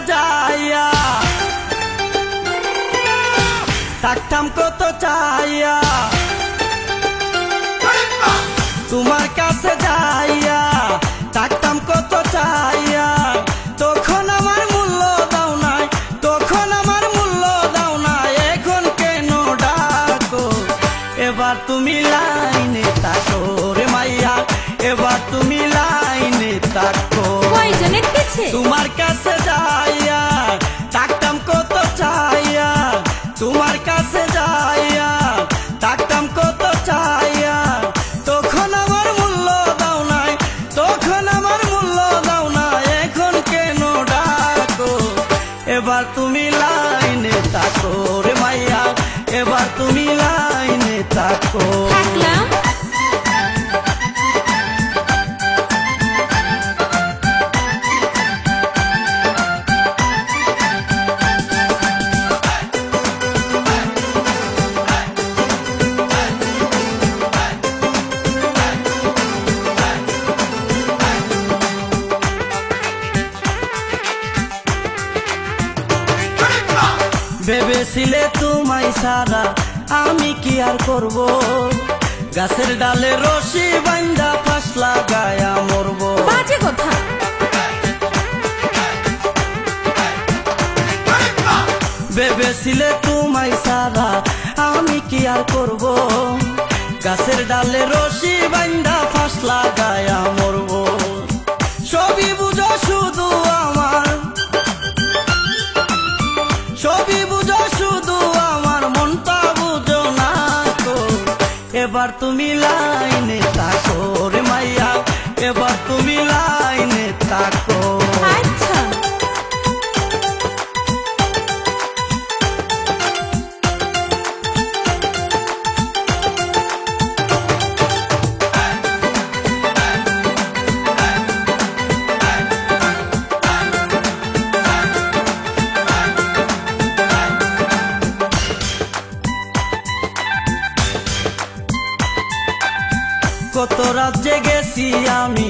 যাইয়া থাকতাম কত চাইয়া তোমার কাছে যাইয়া থাকতাম কত চাইয়া তখন আমার মূল্য দাও নাই তখন আমার মূল্য দাও নাই এখন কেন ডাকো এবার তুমি লাইনে থাকো রে মাইয়া এবার তুমি লাইনে থাকো তোমার কাছে যাইয়া থাকতাম কত চাইয়া তোমার কাছে যাইয়া থাকতাম কত চাইয়া তখন আমার মূল্য দাও নাই তখন আমার মূল্য দাও নাই এখন কেন ডাকো এবার তুমি লাইনে থাকো রে মাইয়া এবার তুমি লাইনে থাকো ভেবেছিলে তোমায় সারা আমি কি আর করব গাছের ডালে রশি বান্ধা ফাঁস লাগায়া মরব বাজে কথা ভেবেছিলে তোমায় সারা আমি কি আর করব গাছের ডালে রশি বান্ধা ফাঁস লাগায়া মরব সবই বুঝো শুধু আমার সবই বুঝো শুধু আমার মনটা বুঝো না তো এবার তুমি লাইনে থাকো রে মাইয়া এবার তুমি লাইনে থাকো কত রাত জেগেছি আমি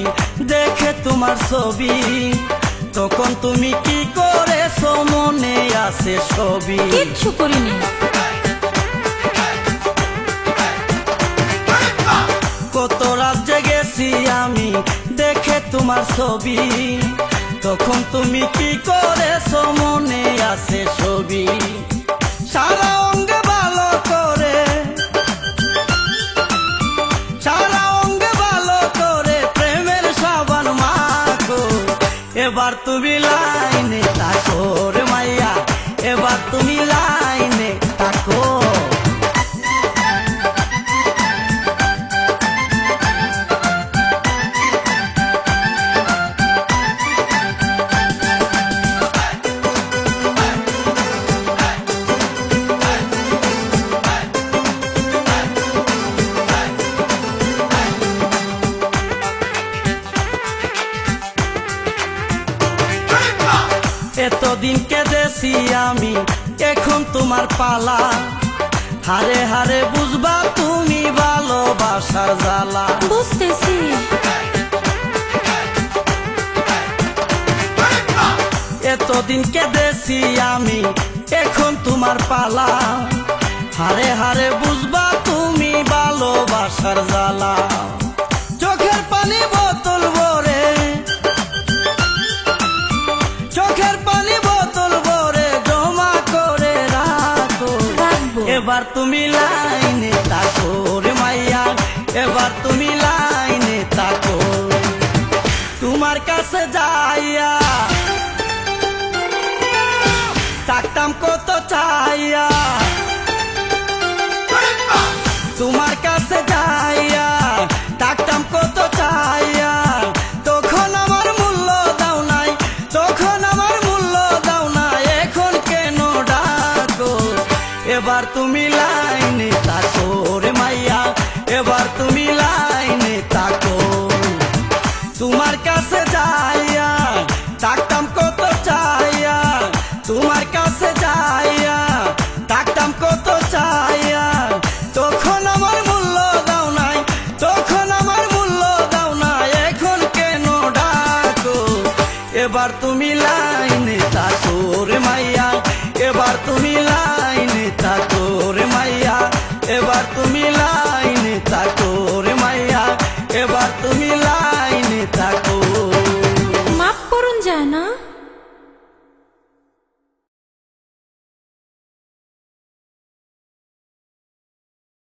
দেখে তোমার ছবি তখন তুমি কি করেছো মনে আছে সবই কিচ্ছু করিনি কত রাত জেগেছি আমি দেখে তোমার ছবি তখন তুমি কি করেছো মনে আছে সবই সারা অঙ্গে ভালো করে সারা অঙ্গে ভালো করে প্রেমের সাবান মাখো এবার তুমি লাইনে থাকো রে মাইয়া এবার তুমি লাইনে থাকো এতদিন কেঁদেছি আমি এখন তোমার পালা হারে হারে বুঝবা তুমি ভালোবাসার জ্বালা বুঝতেছি এতদিন কেঁদেছি আমি এখন তোমার পালা হারে হারে বুঝবা তুমি ভালোবাসার জ্বালা চোখের পানি বোতল ভরে চোখের পানি বোতল ভরে জমা করে রাখো এবার তুমি লাইনে থাকো রে মাইয়া এবার তুমি লাইনে থাকো তোমার কাছে যাইয়া থাকতাম কত চাইয়া তোমার কাছে যাইয়া থাকতাম কত চাইয়া তখন আমার মূল্য দাও নাই তখন আমার মূল্য দাও নাই এখন কেন ডাকো এবার তুমি লাইনে থাকো রে মাইয়া এবার তুমি লাইনে থাকো তোমার কাছে যাইয়া থাকতাম কত চাইয়া তোমার কাছে যাইয়া থাকতাম কত চাইয়া তখন আমার মূল্য দাও নাই তখন আমার মূল্য দাও নাই এখন কেন ডাকো এবার তুমি লাইনে থাকো রে মাইয়া এবার তুমি লাইনে থাকো রে মাইয়া এবার তুমি লাইনে থাকো রে মাইয়া এবার তুমি